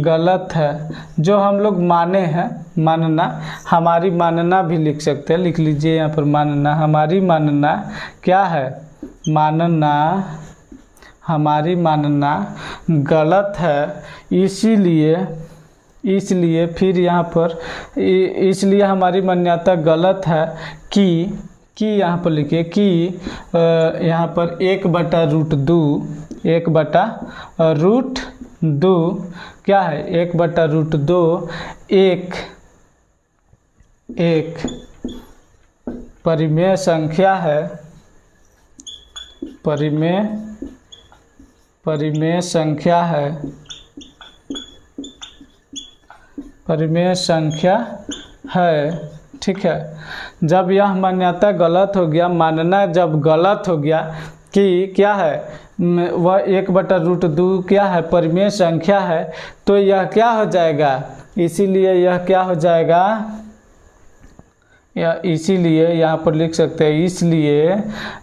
गलत है। जो हम लोग माने हैं, मानना, हमारी मानना भी लिख सकते हैं, लिख लीजिए यहाँ पर मानना। हमारी मानना क्या है? मानना, हमारी मानना गलत है। इसलिए फिर यहाँ पर इसलिए हमारी मान्यता गलत है कि यहाँ पर लिखिए कि यहाँ पर 1/√2, 1/√2 क्या है? 1/√2 एक परिमेय संख्या है। परिमेय संख्या है। परिमेय संख्या है, ठीक है। जब यह मान्यता गलत हो गया, मानना जब गलत हो गया कि क्या है, वह 1/√2 क्या है? परिमेय संख्या है, तो यह क्या हो जाएगा? इसीलिए यह क्या हो जाएगा? या इसीलिए यहाँ पर लिख सकते हैं, इसलिए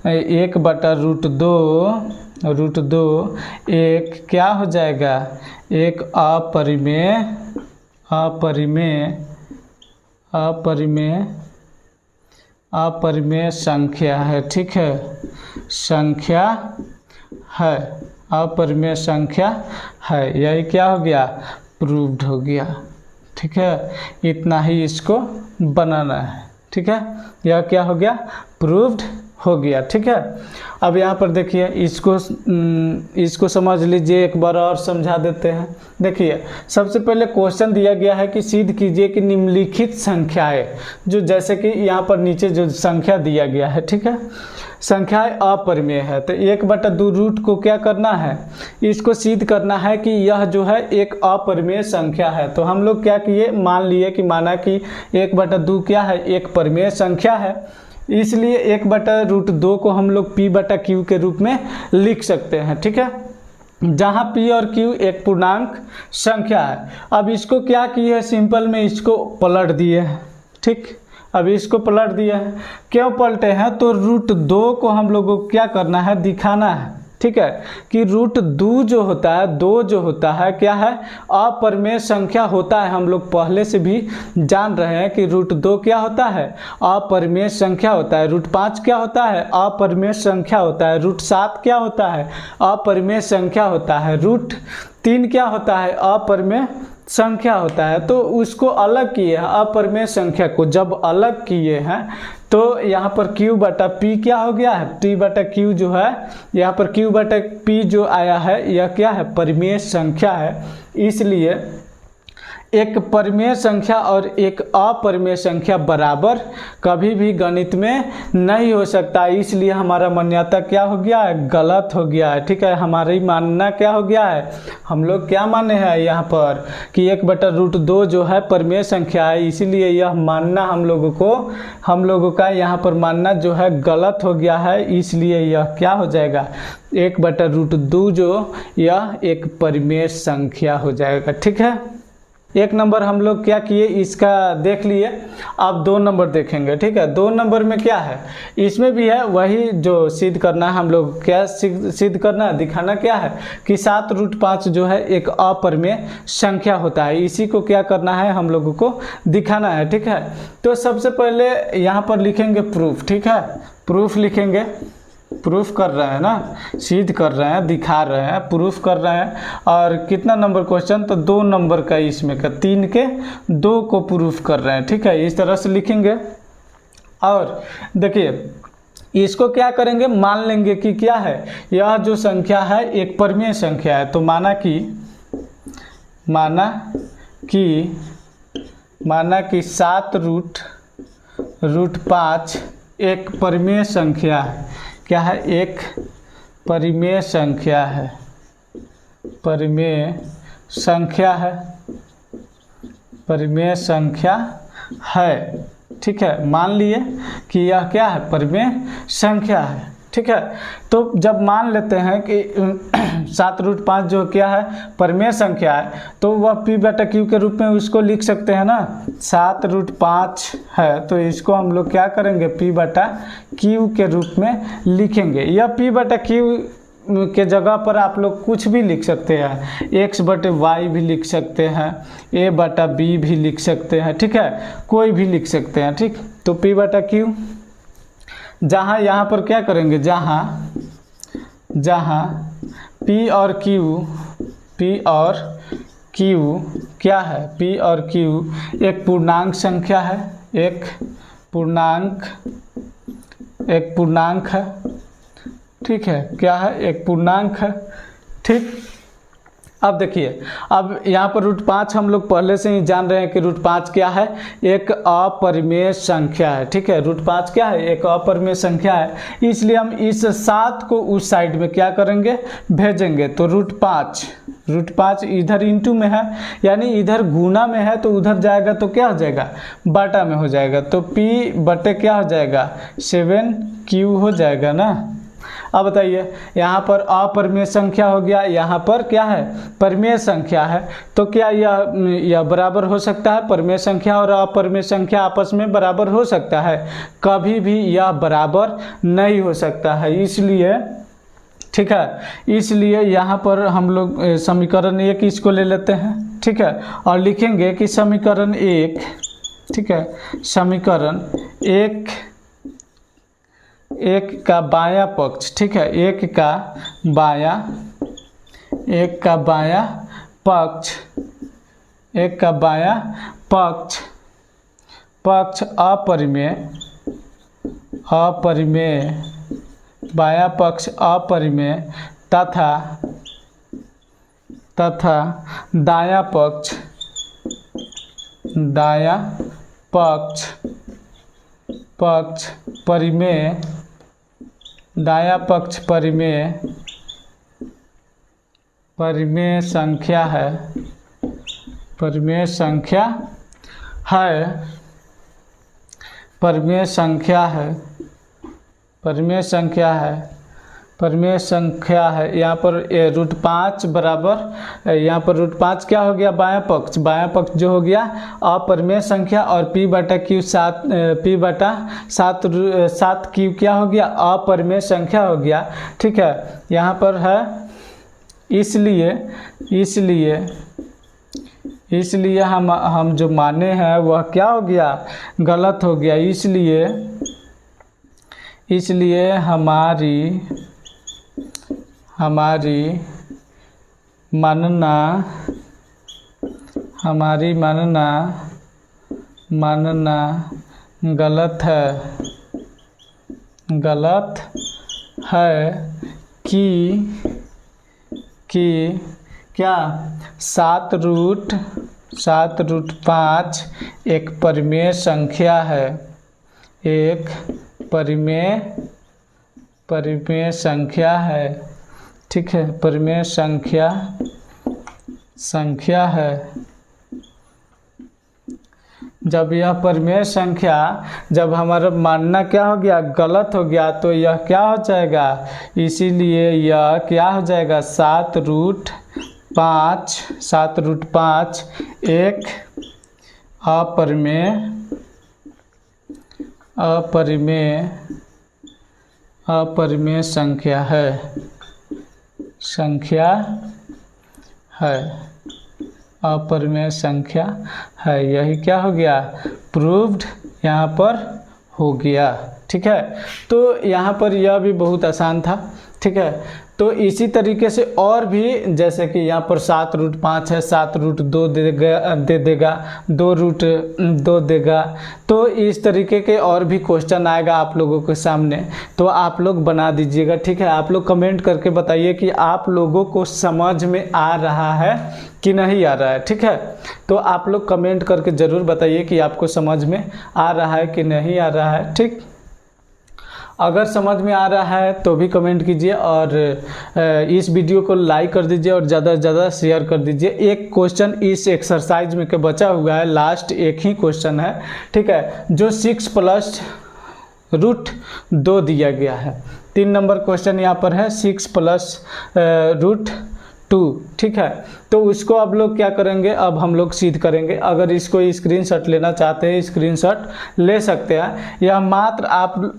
1/√2 एक क्या हो जाएगा? एक अपरिमेय संख्या है, ठीक है। संख्या है, अपरिमेय संख्या है। यही क्या हो गया? प्रूव्ड हो गया, ठीक है। इतना ही इसको बनाना है, ठीक है। यह क्या हो गया? प्रूव्ड हो गया, ठीक है। अब यहाँ पर देखिए, इसको समझ लीजिए, एक बार और समझा देते हैं। देखिए, सबसे पहले क्वेश्चन दिया गया है कि सिद्ध कीजिए कि निम्नलिखित संख्याएं, जो जैसे कि यहाँ पर नीचे जो संख्या दिया गया है, ठीक है, संख्याएं अपरिमेय है। तो 1/2 को क्या करना है? इसको सिद्ध करना है कि यह जो है एक अपरिमेय संख्या है। तो हम लोग क्या किए? मान लिए कि माना कि 1/2 क्या है? एक परिमेय संख्या है। इसलिए 1/√2 को हम लोग P/Q के रूप में लिख सकते हैं, ठीक है, जहाँ P और Q एक पूर्णांक संख्या है। अब इसको क्या किए है? सिंपल में इसको पलट दिए हैं, ठीक। अब इसको पलट दिए हैं। क्यों पलटे हैं? तो √2 को हम लोगों को क्या करना है? दिखाना है, ठीक है, कि √2 जो होता है, 2 जो होता है क्या है? अपरिमेय संख्या होता है। हम लोग पहले से भी जान रहे हैं कि √2 क्या होता है? अपरिमेय संख्या होता है। √5 क्या होता है? अपरिमेय संख्या होता है। √7 क्या होता है? अपरिमेय संख्या होता है। √3 क्या होता है? अपरिमेय संख्या होता है। तो उसको अलग किए हैं, अपरिमेय संख्या को जब अलग किए हैं तो यहाँ पर Q/P क्या हो गया है? P/Q जो है, यहाँ पर Q/P जो आया है, यह क्या है? परिमेय संख्या है। इसलिए एक परिमेय संख्या और एक अपरिमेय संख्या बराबर कभी भी गणित में नहीं हो सकता। इसलिए हमारा मान्यता क्या हो गया है? गलत हो गया है, ठीक है। हमारी मानना क्या हो गया है? हम लोग क्या माने हैं यहाँ पर कि 1/√2 जो है परिमेय संख्या है। इसीलिए यह मानना हम लोगों का यहाँ पर मानना जो है गलत हो गया है। इसलिए यह क्या हो जाएगा? 1/√2 जो यह एक परिमेय संख्या हो जाएगा, ठीक है। 1 नंबर हम लोग क्या किए, इसका देख लिए। अब 2 नंबर देखेंगे, ठीक है। 2 नंबर में क्या है, इसमें भी है वही जो सिद्ध करना है हम लोग। क्या सिद्ध करना है, दिखाना क्या है कि 7√5 जो है एक अपरिमेय संख्या होता है। इसी को क्या करना है, हम लोगों को दिखाना है, ठीक है। तो सबसे पहले यहाँ पर लिखेंगे प्रूफ, ठीक है। प्रूफ लिखेंगे, प्रूफ कर रहे हैं ना, सिद्ध कर रहे हैं, दिखा रहे हैं, प्रूफ कर रहे हैं। और कितना नंबर क्वेश्चन, तो 2 नंबर का इसमें का 3 के 2 को प्रूफ कर रहे हैं, ठीक है। इस तरह से लिखेंगे। और देखिए इसको क्या करेंगे, मान लेंगे कि क्या है, यह जो संख्या है एक परिमेय संख्या है। तो माना कि 7√5 एक परिमेय संख्या है। क्या है, एक परिमेय संख्या है, परिमेय संख्या है, परिमेय संख्या है, ठीक है। मान लिए कि यह क्या है, परिमेय संख्या है, ठीक है। तो जब मान लेते हैं कि 7√5 जो क्या है, परिमेय संख्या है, तो वह p/q के रूप में उसको लिख सकते हैं ना। 7√5 है तो इसको हम लोग क्या करेंगे, p/q के रूप में लिखेंगे। यह p/q के जगह पर आप लोग कुछ भी लिख सकते हैं, x/y भी लिख सकते हैं, a/b भी लिख सकते हैं, ठीक है। कोई भी लिख सकते हैं, ठीक। तो p/q जहाँ यहाँ पर क्या करेंगे, जहाँ p और q क्या है, p और q एक पूर्णांक संख्या है, एक पूर्णांक है, ठीक है। क्या है, एक पूर्णांक है, ठीक। अब देखिए, अब यहाँ पर √5 हम लोग पहले से ही जान रहे हैं कि √5 क्या है, एक अपरिमेय संख्या है, ठीक है। √5 क्या है, एक अपरिमेय संख्या है। इसलिए हम इस 7 को उस साइड में क्या करेंगे, भेजेंगे। तो √5 इधर इंटू में है, यानी इधर गुना में है, तो उधर जाएगा तो क्या हो जाएगा, बाटा में हो जाएगा। तो p/, क्या हो जाएगा, 7q हो जाएगा ना। अब बताइए, यहाँ पर अपरिमेय संख्या हो गया, यहाँ पर क्या है, परिमेय संख्या है। तो क्या यह बराबर हो सकता है, परिमेय संख्या और अपरिमेय संख्या आपस में बराबर हो सकता है? कभी भी यह बराबर नहीं हो सकता है। इसलिए, ठीक है, इसलिए यहाँ पर हम लोग समीकरण 1 इसको ले लेते हैं, ठीक है। और लिखेंगे कि समीकरण 1, ठीक है, समीकरण 1 का बायां पक्ष, ठीक है, 1 का बायां पक्ष अपरिमेय, बायां पक्ष अपरिमेय तथा दायां पक्ष परिमेय, दायां पक्ष परिमेय संख्या है, परिमेय संख्या है। यहाँ पर √5 बराबर, यहाँ पर √5 क्या हो गया, बायां पक्ष जो हो गया अपरिमेय संख्या, और p/q 7q क्या हो गया, अपरिमेय संख्या हो गया, ठीक है। यहाँ पर है, इसलिए हम जो माने हैं वह क्या हो गया, गलत हो गया। इसलिए हमारी मानना गलत है कि क्या 7√5 एक परिमेय संख्या है, एक परिमेय संख्या है, ठीक है, परिमेय संख्या है। जब यह परिमेय संख्या, जब हमारा मानना क्या हो गया, गलत हो गया, तो यह क्या हो जाएगा, इसीलिए यह क्या हो जाएगा, 7√5 5 7√5 एक अपरिमेय संख्या है अपरिमेय संख्या है। यही क्या हो गया, प्रूव्ड यहाँ पर हो गया। ठीक है, तो यहाँ पर यह भी बहुत आसान था। ठीक है, तो इसी तरीके से और भी, जैसे कि यहाँ पर 7√5 है, 7√2 दे देगा, 2√2 देगा। तो इस तरीके के और भी क्वेश्चन आएगा आप लोगों के सामने, तो आप लोग बना दीजिएगा। ठीक है, आप लोग कमेंट करके बताइए कि आप लोगों को समझ में आ रहा है कि नहीं आ रहा है। ठीक है, तो आप लोग कमेंट करके ज़रूर बताइए कि आपको समझ में आ रहा है कि नहीं आ रहा है। ठीक, अगर समझ में आ रहा है तो भी कमेंट कीजिए और इस वीडियो को लाइक कर दीजिए और ज़्यादा से ज़्यादा शेयर कर दीजिए। एक क्वेश्चन इस एक्सरसाइज में के बचा हुआ है, लास्ट एक ही क्वेश्चन है। ठीक है, जो 6 + √2 दिया गया है। 3 नंबर क्वेश्चन यहाँ पर है 6 + √2। ठीक है, तो उसको आप लोग क्या करेंगे, अब हम लोग सिद्ध करेंगे। अगर इसको स्क्रीनशॉट लेना चाहते हैं, स्क्रीनशॉट ले सकते हैं। यह मात्र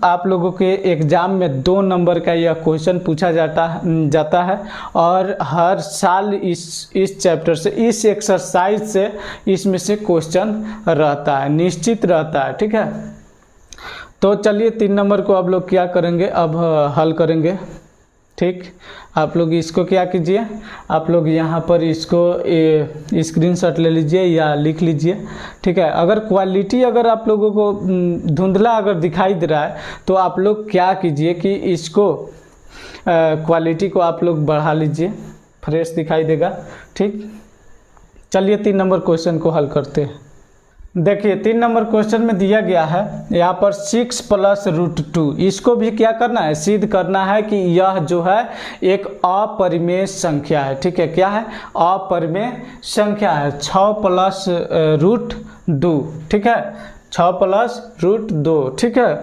आप लोगों के एग्ज़ाम में 2 नंबर का यह क्वेश्चन पूछा जाता है और हर साल इस चैप्टर से, इस एक्सरसाइज से, इसमें से क्वेश्चन रहता है, निश्चित रहता है। ठीक है, तो चलिए 3 नंबर को आप लोग क्या करेंगे, अब हल करेंगे। ठीक, आप लोग इसको क्या कीजिए, आप लोग यहाँ पर इसको स्क्रीनशॉट ले लीजिए या लिख लीजिए। ठीक है, अगर क्वालिटी अगर आप लोगों को धुंधला अगर दिखाई दे रहा है तो आप लोग क्या कीजिए कि इसको क्वालिटी को आप लोग बढ़ा लीजिए, फ्रेश दिखाई देगा। ठीक, चलिए 3 नंबर क्वेश्चन को हल करते हैं। देखिए 3 नंबर क्वेश्चन में दिया गया है यहाँ पर 6 + √2। इसको भी क्या करना है, सिद्ध करना है कि यह जो है एक अपरिमेय संख्या है। ठीक है, क्या है, अपरिमेय संख्या है। 6 + √2। ठीक है, 6 + √2। ठीक है,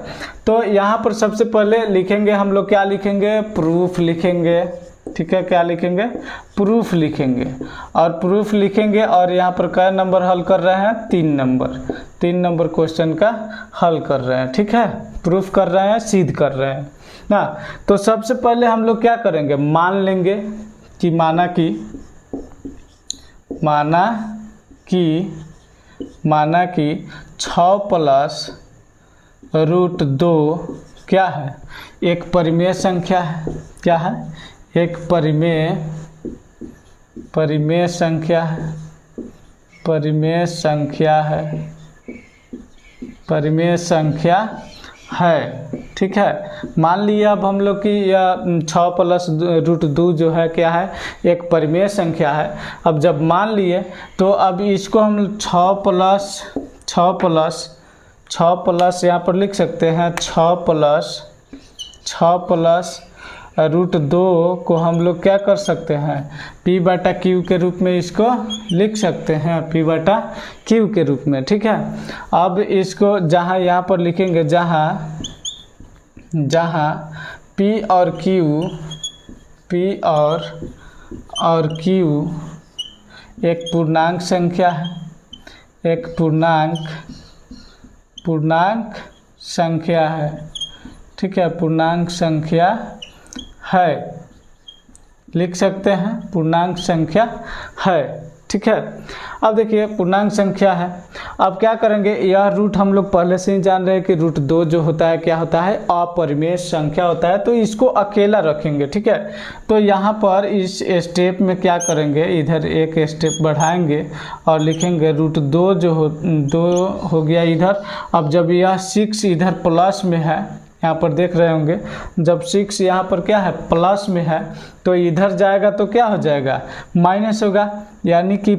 तो यहाँ पर सबसे पहले लिखेंगे हम लोग, क्या लिखेंगे, प्रूफ लिखेंगे। ठीक है, क्या लिखेंगे, प्रूफ लिखेंगे। और प्रूफ लिखेंगे और यहाँ पर क्या नंबर हल कर रहे हैं, 3 नंबर क्वेश्चन का हल कर रहे हैं। ठीक है, प्रूफ कर रहे हैं, सिद्ध कर रहे हैं ना। तो सबसे पहले हम लोग क्या करेंगे, मान लेंगे कि माना कि 6 + √2 क्या है, एक परिमेय संख्या है। क्या है, एक परिमेय संख्या है। परिमेय संख्या है। ठीक है, मान लिया अब हम लोग कि यह 6 + √2 जो है क्या है, एक परिमेय संख्या है। अब जब मान लिए तो अब इसको हम 6 प्लस यहाँ पर लिख सकते हैं, 6 + √2 को हम लोग क्या कर सकते हैं, P/Q के रूप में इसको लिख सकते हैं, P/Q के रूप में। ठीक है, अब इसको जहाँ यहाँ पर लिखेंगे, जहाँ P और Q एक पूर्णांक संख्या है, एक पूर्णांक संख्या है। ठीक है, पूर्णांक संख्या है, लिख सकते हैं, पूर्णांक संख्या है। ठीक है, अब देखिए पूर्णांक संख्या है। अब क्या करेंगे, यह रूट हम लोग पहले से ही जान रहे हैं कि √2 जो होता है क्या होता है, अपरिमेय संख्या होता है, तो इसको अकेला रखेंगे। ठीक है, तो यहाँ पर इस स्टेप में क्या करेंगे, इधर एक स्टेप बढ़ाएंगे और लिखेंगे √2 जो 2 हो गया इधर। अब जब यह 6 इधर प्लस में है, यहाँ पर देख रहे होंगे, जब 6 यहाँ पर क्या है, प्लस में है, तो इधर जाएगा तो क्या हो जाएगा, माइनस होगा, यानी कि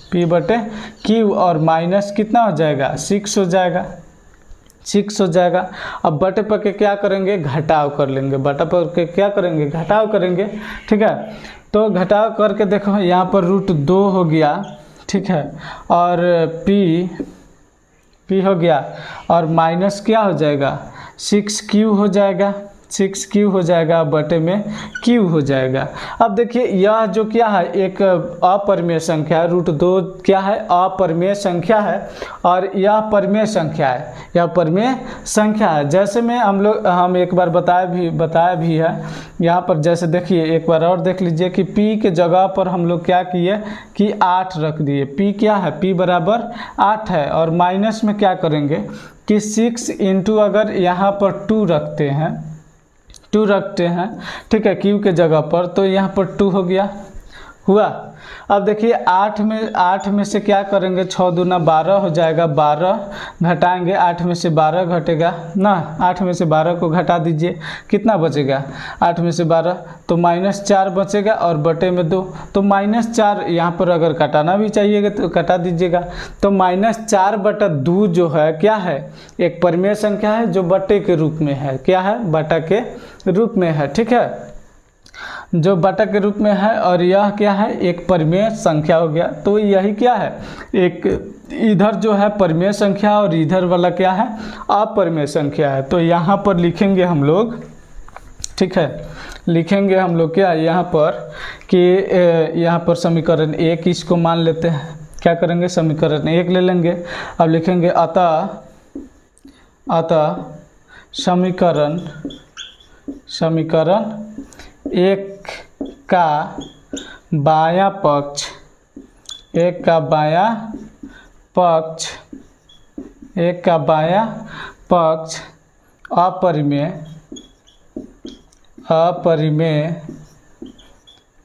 P/Q और माइनस कितना हो जाएगा, 6 हो जाएगा। 6 हो जाएगा। अब बटे पर के क्या करेंगे, घटाव कर लेंगे, बटा पर के क्या करेंगे, घटाव करेंगे। ठीक है, तो घटाव करके देखो यहाँ पर √2 हो गया। ठीक है, और P हो गया और माइनस क्या हो जाएगा, 6Q हो जाएगा। 6 क्यू हो जाएगा बटे में क्यू हो जाएगा। अब देखिए यह जो क्या है एक अपरिमेय संख्या है, √2 क्या है अपरिमेय संख्या है और यह परिमेय संख्या है, यह परिमेय संख्या है। जैसे में हम एक बार बताया भी है यहाँ पर। जैसे देखिए एक बार और देख लीजिए कि p के जगह पर हम लोग क्या किए कि 8 रख दिए। p क्या है, p बराबर 8 है और माइनस में क्या करेंगे कि 6 इंटू अगर यहाँ पर 2 रखते हैं ठीक है q के जगह पर, तो यहाँ पर 2 हो गया हुआ। अब देखिए 8 में से क्या करेंगे 6 दूना 12 हो जाएगा, 12 घटाएंगे 8 में से 12 घटेगा ना, 8 में से 12 को घटा दीजिए कितना बचेगा 8 में से 12 तो -4 बचेगा और बटे में 2 तो -4 यहाँ पर अगर घटाना भी चाहिएगा तो घटा दीजिएगा। तो -4/2 जो है क्या है एक परिमेय संख्या है जो बटे के रूप में है, क्या है बटा के रूप में है, ठीक है जो बटा के रूप में है और यह क्या है एक परिमेय संख्या हो गया। तो यही क्या है एक इधर जो है परिमेय संख्या और इधर वाला क्या है अपरिमेय संख्या है। तो यहाँ पर लिखेंगे हम लोग, ठीक है लिखेंगे हम लोग क्या यहाँ पर कि यहाँ पर समीकरण 1 इसको मान लेते हैं, क्या करेंगे समीकरण 1 ले लेंगे। अब लिखेंगे अतः समीकरण 1 का बायां पक्ष, 1 का बायां पक्ष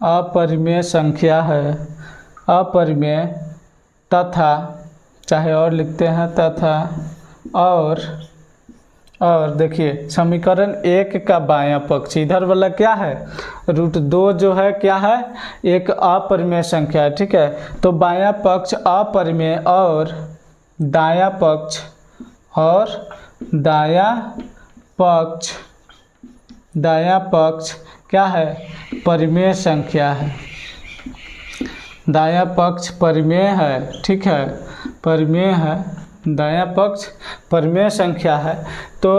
अपरिमेय संख्या है, अपरिमेय तथा चाहे और लिखते हैं तथा और देखिए समीकरण 1 का बायां पक्ष इधर वाला क्या है √2 जो है क्या है एक अपरिमेय संख्या है, ठीक है। तो बायां पक्ष अपरिमेय और दायां पक्ष क्या है परिमेय संख्या है, दायां पक्ष परिमेय है, ठीक है परिमेय है, दायां पक्ष परिमेय संख्या है। तो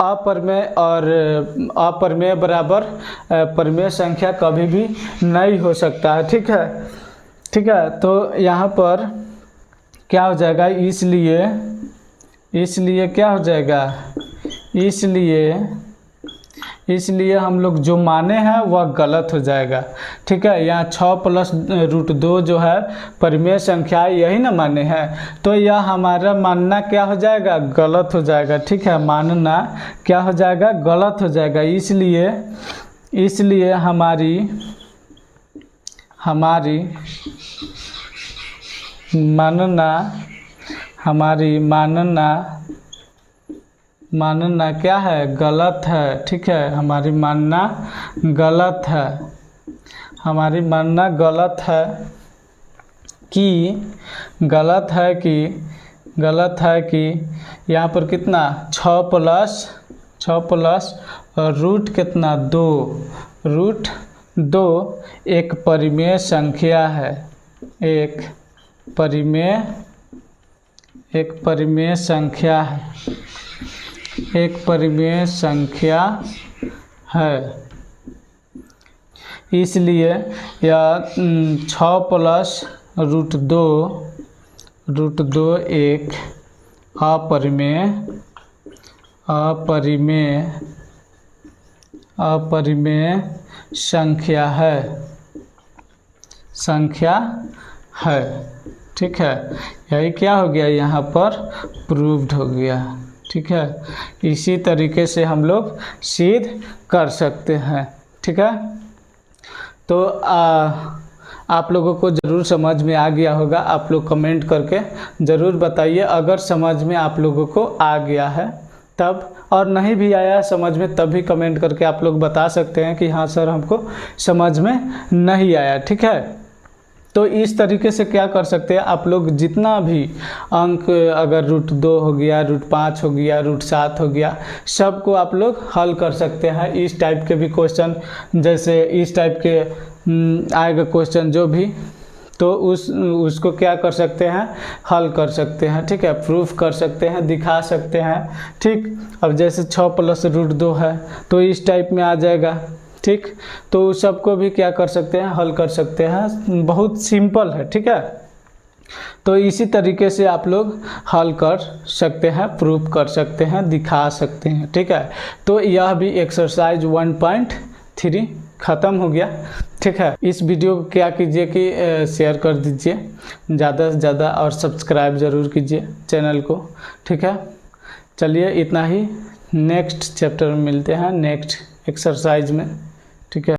अपरिमेय और अपरिमेय बराबर परिमेय संख्या कभी भी नहीं हो सकता है, ठीक है। तो यहाँ पर क्या हो जाएगा इसलिए क्या हो जाएगा इसलिए हम लोग जो माने हैं वह गलत हो जाएगा, ठीक है। यहाँ 6 + √2 जो है परिमेय संख्या यही ना माने हैं, तो यह हमारा मानना क्या हो जाएगा गलत हो जाएगा, ठीक है मानना क्या हो जाएगा गलत हो जाएगा। इसलिए हमारी मानना क्या है गलत है, ठीक है हमारी मानना गलत है कि यहाँ पर कितना 6 प्लस रूट कितना 2 एक परिमेय संख्या है, एक परिमेय संख्या है। इसलिए यह 6 + √2 एक अपरिमेय संख्या है, ठीक है। यही क्या हो गया यहाँ पर प्रूव्ड हो गया, ठीक है। इसी तरीके से हम लोग सिद्ध कर सकते हैं, ठीक है। तो आप लोगों को ज़रूर समझ में आ गया होगा, आप लोग कमेंट करके ज़रूर बताइए अगर समझ में आप लोगों को आ गया है तब, और नहीं भी आया समझ में तब भी कमेंट करके आप लोग बता सकते हैं कि हाँ सर हमको समझ में नहीं आया, ठीक है। तो इस तरीके से क्या कर सकते हैं आप लोग जितना भी अंक अगर √2 हो गया, √5 हो गया, √7 हो गया, सबको आप लोग हल कर सकते हैं। इस टाइप के भी क्वेश्चन जैसे इस टाइप के आएगा क्वेश्चन जो भी, तो उसको क्या कर सकते हैं, हल कर सकते हैं, ठीक है, प्रूफ कर सकते हैं, दिखा सकते हैं, ठीक। अब जैसे 6 + √2 है तो इस टाइप में आ जाएगा, ठीक। तो उस सबको भी क्या कर सकते हैं, हल कर सकते हैं, बहुत सिंपल है, ठीक है। तो इसी तरीके से आप लोग हल कर सकते हैं, प्रूफ कर सकते हैं, दिखा सकते हैं, ठीक है। तो यह भी एक्सरसाइज 1.3 ख़त्म हो गया, ठीक है। इस वीडियो को क्या कीजिए कि शेयर कर दीजिए ज़्यादा से ज़्यादा और सब्सक्राइब ज़रूर कीजिए चैनल को, ठीक है। चलिए इतना ही, नेक्स्ट चैप्टर में मिलते हैं, नेक्स्ट एक्सरसाइज में, ठीक है।